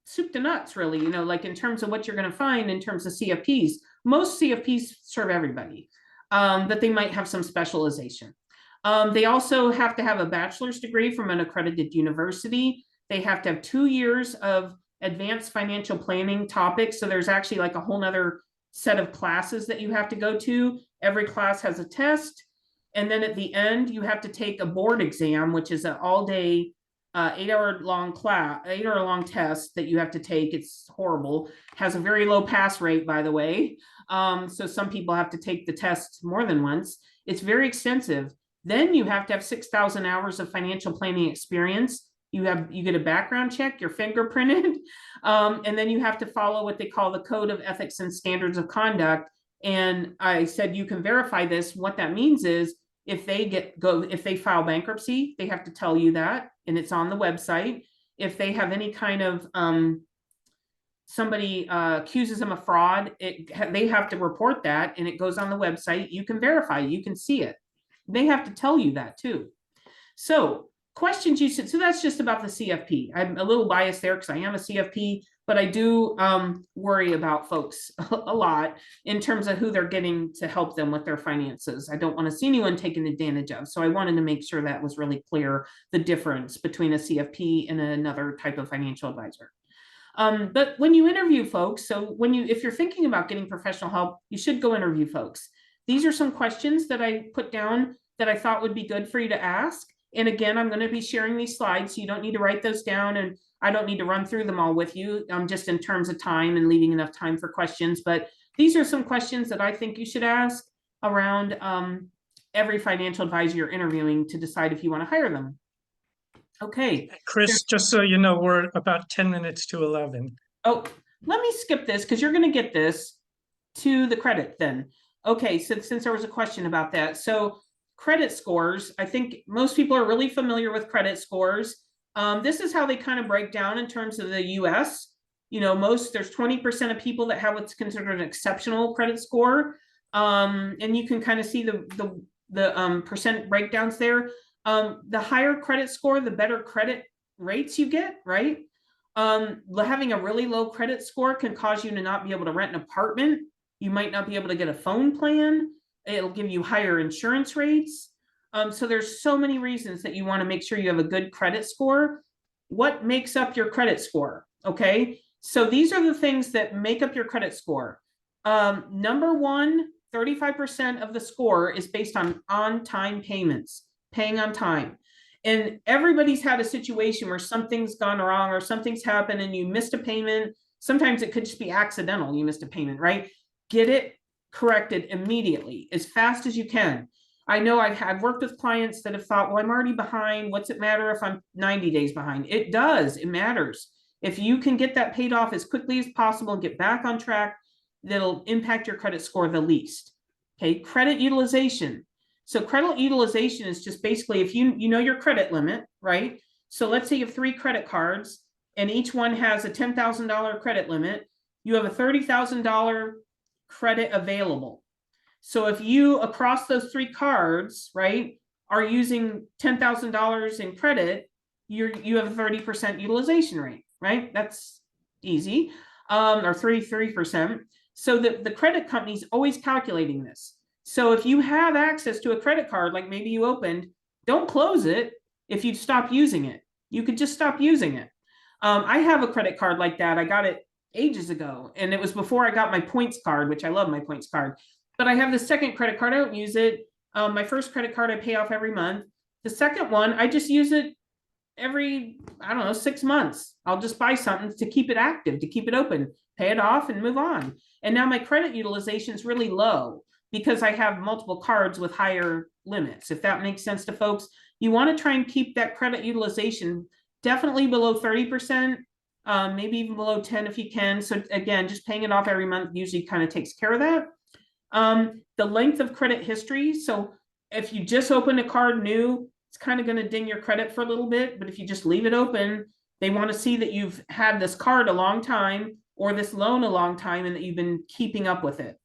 C: soup to nuts, really, like in terms of what you're going to find in terms of CFPs. Most CFPs serve everybody, but they might have some specialization. They also have to have a bachelor's degree from an accredited university. They have to have 2 years of advanced financial planning topics. So there's actually like a whole nother set of classes that you have to go to. Every class has a test. And then at the end, you have to take a board exam, which is an all-day, 8-hour-long test that you have to take. It's horrible. Has a very low pass rate, by the way. So some people have to take the test more than once. It's very extensive. Then you have to have 6,000 hours of financial planning experience. You get a background check, you're fingerprinted, and then you have to follow what they call the Code of Ethics and Standards of Conduct. And I said you can verify this. What that means is if they file bankruptcy, they have to tell you that, and it's on the website. If they have any kind of somebody accuses them of fraud, they have to report that, and it goes on the website. You can verify, you can see it. They have to tell you that too. So questions you said, so that's just about the CFP. I'm a little biased there because I am a CFP, but I do worry about folks a lot in terms of who they're getting to help them with their finances. I don't want to see anyone taken advantage of. So I wanted to make sure that was really clear, the difference between a CFP and another type of financial advisor. But when you interview folks, so if you're thinking about getting professional help, you should go interview folks. These are some questions that I put down that I thought would be good for you to ask. And again, I'm going to be sharing these slides, so you don't need to write those down, and I don't need to run through them all with you, just in terms of time and leaving enough time for questions. But these are some questions that I think you should ask around every financial advisor you're interviewing to decide if you want to hire them. Okay.
A: Chris, just so you know, we're about 10 minutes to 11.
C: Oh, let me skip this because you're going to get this to the credit then. Okay, so since there was a question about that. So credit scores, I think most people are really familiar with credit scores. This is how they kind of break down in terms of the US. There's 20% of people that have what's considered an exceptional credit score. And you can kind of see the percent breakdowns there. The higher credit score, the better credit rates you get, right? Having a really low credit score can cause you to not be able to rent an apartment. You might not be able to get a phone plan. It'll give you higher insurance rates. So there's so many reasons that you want to make sure you have a good credit score. What makes up your credit score? Okay, so these are the things that make up your credit score. Number one, 35% of the score is based on-time payments, paying on time. And everybody's had a situation where something's gone wrong or something's happened and you missed a payment. Sometimes it could just be accidental. You missed a payment, right? Get it corrected immediately, as fast as you can. I know I've worked with clients that have thought, well, I'm already behind. What's it matter if I'm 90 days behind? It does. It matters. If you can get that paid off as quickly as possible and get back on track, that'll impact your credit score the least. Okay, credit utilization. So credit utilization is just basically if you know your credit limit, right? So let's say you have 3 credit cards and each one has a $10,000 credit limit. You have a $30,000 credit available. So if you, across those 3 cards, right, are using $10,000 in credit, you have a 30% utilization rate, right? That's easy, or 33%. So the credit company's always calculating this. So if you have access to a credit card, like maybe you opened, don't close it if you stop using it. You could just stop using it. I have a credit card like that. I got it ages ago, and it was before I got my points card, which I love my points card. But I have the second credit card. I don't use it. My first credit card I pay off every month. The second one, I just use it every, I don't know, 6 months. I'll just buy something to keep it active, to keep it open, pay it off and move on. And now my credit utilization is really low because I have multiple cards with higher limits. If that makes sense to folks, you want to try and keep that credit utilization definitely below 30%, maybe even below 10 if you can. So again, just paying it off every month usually kind of takes care of that. The length of credit history. So if you just open a card new, it's kind of going to ding your credit for a little bit, but if you just leave it open, they want to see that you've had this card a long time or this loan a long time and that you've been keeping up with it.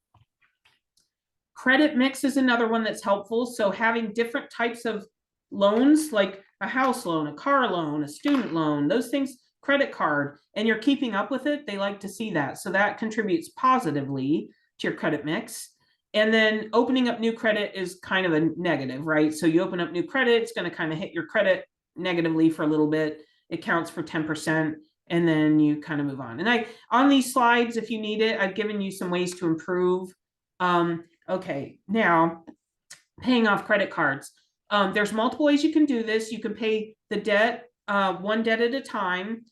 C: Credit mix is another one that's helpful. So having different types of loans, like a house loan, a car loan, a student loan, those things, credit card, and you're keeping up with it, they like to see that. So that contributes positively to your credit mix. And then opening up new credit is kind of a negative, right? So you open up new credit, it's going to kind of hit your credit negatively for a little bit. It counts for 10%, and then you kind of move on. And on these slides, if you need it, I've given you some ways to improve. Okay, now paying off credit cards. There's multiple ways you can do this. You can pay the debt, one debt at a time.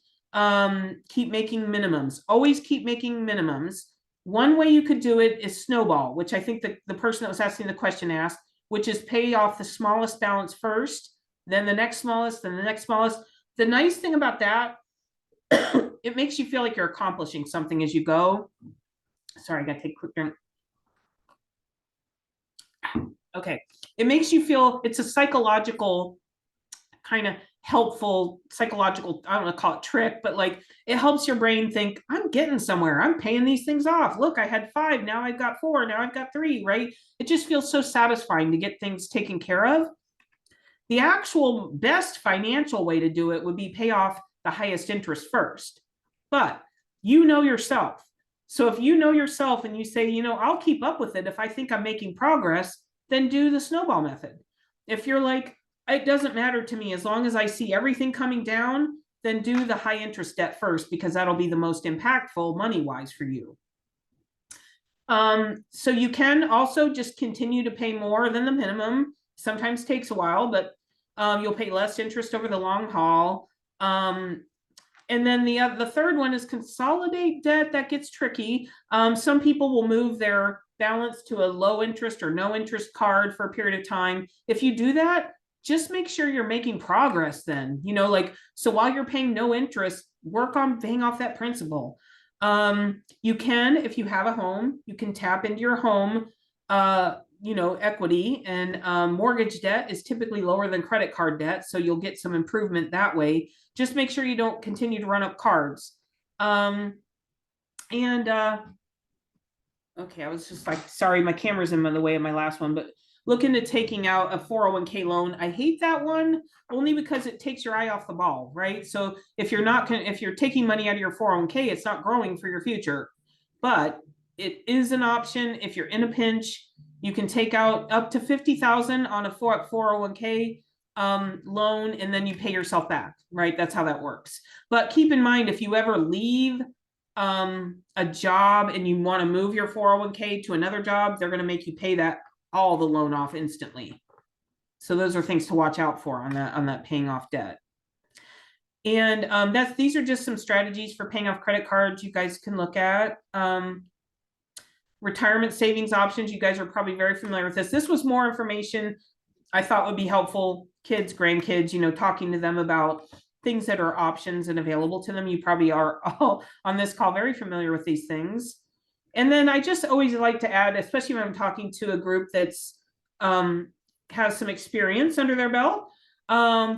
C: Keep making minimums. Always keep making minimums. One way you could do it is snowball, which I think the person that was asking the question asked, which is pay off the smallest balance first, then the next smallest, then the next smallest. The nice thing about that, it makes you feel like you're accomplishing something as you go. Sorry, I gotta take a quick drink. Okay, it makes you feel, it's a psychological kind of helpful psychological, I don't want to call it trick, but like it helps your brain think, I'm getting somewhere, I'm paying these things off. Look, I had 5, now I've got 4, now I've got 3, right? It just feels so satisfying to get things taken care of. The actual best financial way to do it would be pay off the highest interest first. But you know yourself. So if you know yourself and you say, you know, I'll keep up with it if I think I'm making progress, then do the snowball method. If you're like, it doesn't matter to me as long as I see everything coming down, then do the high interest debt first because that'll be the most impactful money-wise for you. So you can also just continue to pay more than the minimum. Sometimes takes a while, but you'll pay less interest over the long haul. And then the third one is consolidate debt. That gets tricky. Some people will move their balance to a low interest or no interest card for a period of time. If you do that, just make sure you're making progress then, you know, like, so while you're paying no interest, work on paying off that principal. You can, if you have a home, you can tap into your home, you know, equity, and mortgage debt is typically lower than credit card debt. So you'll get some improvement that way. Just make sure you don't continue to run up cards. Okay, I was just like, sorry, my camera's in the way of my last one, but look into taking out a 401k loan. I hate that one only because it takes your eye off the ball, right? So if you're taking money out of your 401k, it's not growing for your future, but it is an option if you're in a pinch. You can take out up to 50,000 on a 401k loan, and then you pay yourself back, right? That's how that works. But keep in mind, if you ever leave a job and you want to move your 401k to another job, they're going to make you pay that all the loan off instantly. So those are things to watch out for on that paying off debt. And these are just some strategies for paying off credit cards you guys can look at. Retirement savings options, you guys are probably very familiar with this. This was more information I thought would be helpful. Kids, grandkids, you know, talking to them about things that are options and available to them. You probably are all on this call very familiar with these things. And then I just always like to add, especially when I'm talking to a group that's has some experience under their belt.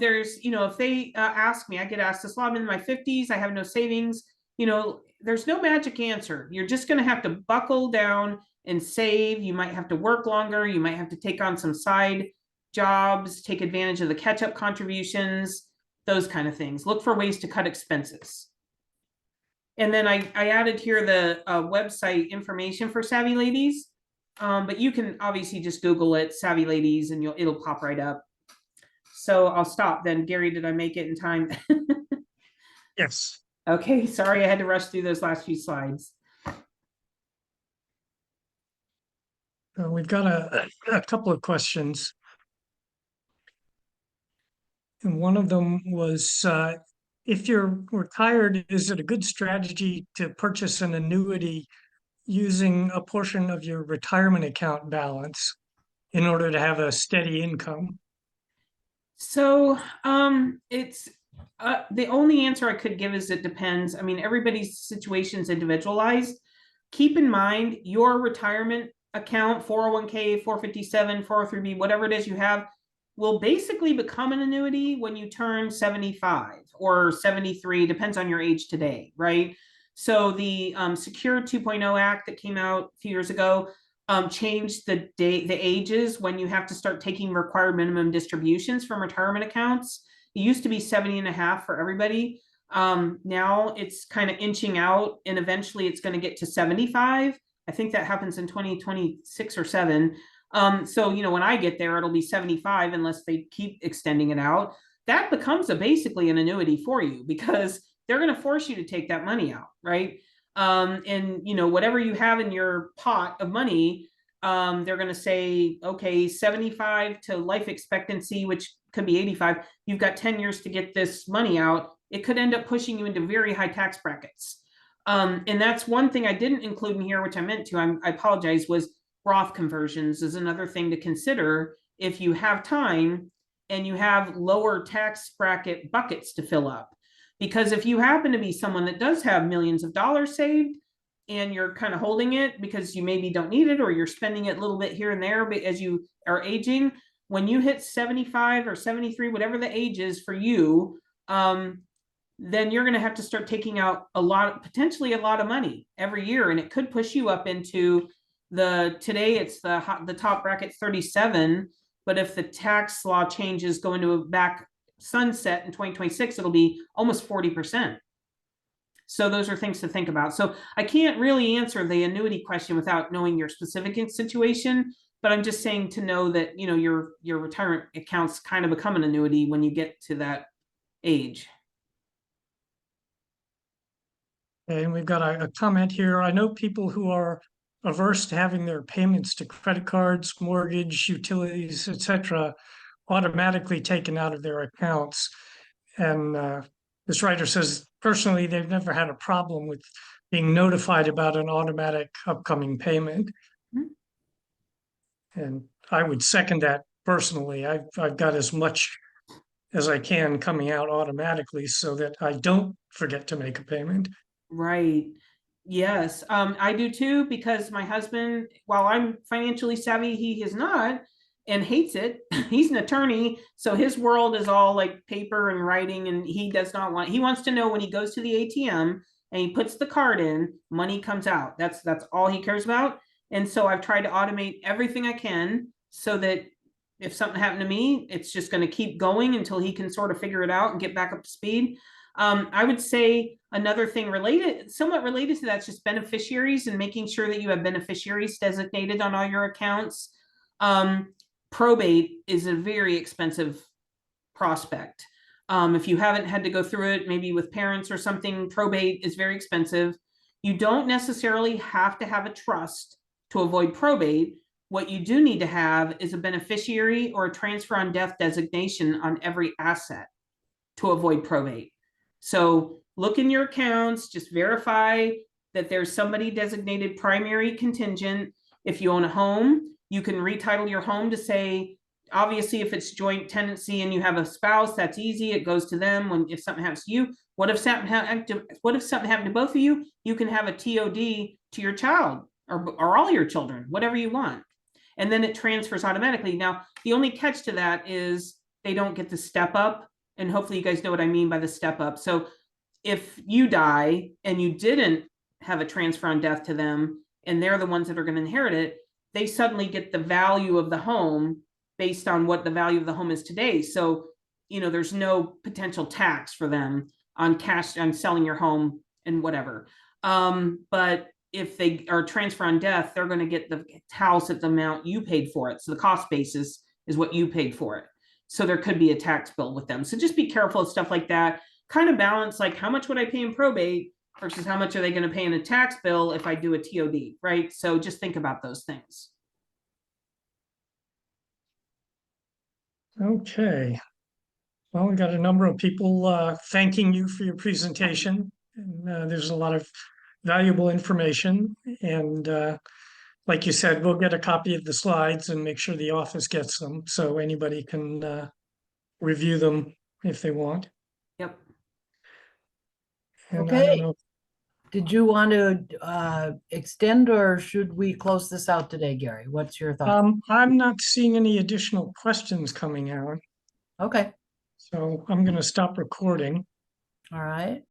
C: There's, you know, if they ask me, I get asked this a lot. I'm in my 50s, I have no savings. You know, there's no magic answer. You're just going to have to buckle down and save. You might have to work longer. You might have to take on some side jobs, take advantage of the catch-up contributions, those kind of things. Look for ways to cut expenses. And then I added here the website information for Savvy Ladies, but you can obviously just Google it, Savvy Ladies, and it'll pop right up. So I'll stop then. Gary, did I make it in time?
A: Yes.
C: Okay, sorry, I had to rush through those last few slides.
A: We've got a couple of questions. And one of them was, if you're retired, is it a good strategy to purchase an annuity using a portion of your retirement account balance in order to have a steady income?
C: So it's the only answer I could give is it depends. I mean, everybody's situation is individualized. Keep in mind your retirement account, 401k, 457, 403b, whatever it is you have, will basically become an annuity when you turn 75 or 73, depends on your age today, right? So the Secure 2.0 Act that came out a few years ago changed the ages when you have to start taking required minimum distributions from retirement accounts. It used to be 70 and a half for everybody. Now it's kind of inching out, and eventually it's going to get to 75. I think that happens in 2026 or 7. So, you know, when I get there, it'll be 75 unless they keep extending it out. That becomes basically an annuity for you because they're going to force you to take that money out, right? And, you know, whatever you have in your pot of money, they're going to say, okay, 75 to life expectancy, which could be 85. You've got 10 years to get this money out. It could end up pushing you into very high tax brackets. And that's one thing I didn't include in here, which I meant to, I apologize, was Roth conversions is another thing to consider if you have time and you have lower tax bracket buckets to fill up. Because if you happen to be someone that does have millions of dollars saved and you're kind of holding it because you maybe don't need it or you're spending it a little bit here and there, but as you are aging, when you hit 75 or 73, whatever the age is for you, then you're going to have to start taking out potentially a lot of money every year. And it could push you up into today it's the top bracket 37, but if the tax law changes go into a back sunset in 2026, it'll be almost 40%. So those are things to think about. So I can't really answer the annuity question without knowing your specific situation, but I'm just saying to know that, you know, your retirement accounts kind of become an annuity when you get to that age.
A: And we've got a comment here. I know people who are averse to having their payments to credit cards, mortgage, utilities, etc., automatically taken out of their accounts. And this writer says, personally, they've never had a problem with being notified about an automatic upcoming payment. Mm-hmm. And I would second that personally. I've got as much as I can coming out automatically so that I don't forget to make a payment.
C: Right. Yes, I do too, because my husband, while I'm financially savvy, he is not and hates it. He's an attorney, so his world is all like paper and writing, and he does not want, he wants to know when he goes to the ATM and he puts the card in, money comes out. That's all he cares about. And so I've tried to automate everything I can so that if something happened to me, it's just going to keep going until he can sort of figure it out and get back up to speed. I would say another thing somewhat related to that is just beneficiaries and making sure that you have beneficiaries designated on all your accounts. Probate is a very expensive prospect. If you haven't had to go through it, maybe with parents or something, probate is very expensive. You don't necessarily have to have a trust to avoid probate. What you do need to have is a beneficiary or a transfer on death designation on every asset to avoid probate. So look in your accounts, just verify that there's somebody designated primary contingent. If you own a home, you can retitle your home to say, obviously, if it's joint tenancy and you have a spouse, that's easy. It goes to them when if something happens to you. What if something happened to both of you? You can have a TOD to your child or all your children, whatever you want. And then it transfers automatically. Now, the only catch to that is they don't get the step up. And hopefully you guys know what I mean by the step up. So if you die and you didn't have a transfer on death to them, and they're the ones that are going to inherit it, they suddenly get the value of the home based on what the value of the home is today. So, there's no potential tax for them on cash, on selling your home and whatever. But if they are transfer on death, they're going to get the house at the amount you paid for it. So the cost basis is what you paid for it. So there could be a tax bill with them. So just be careful of stuff like that. Kind of balance, like how much would I pay in probate versus how much are they going to pay in a tax bill if I do a TOD, right? So just think about those things.
A: Okay. Well, we got a number of people thanking you for your presentation. And, there's a lot of valuable information. And like you said, we'll get a copy of the slides and make sure the office gets them so anybody can review them if they want.
C: Yep.
A: And I
D: Okay.
A: don't know.
D: Did you want to extend or should we close this out today, Gary? What's your thought?
A: I'm not seeing any additional questions coming out,
D: Okay,
A: so I'm going to stop recording.
D: all right.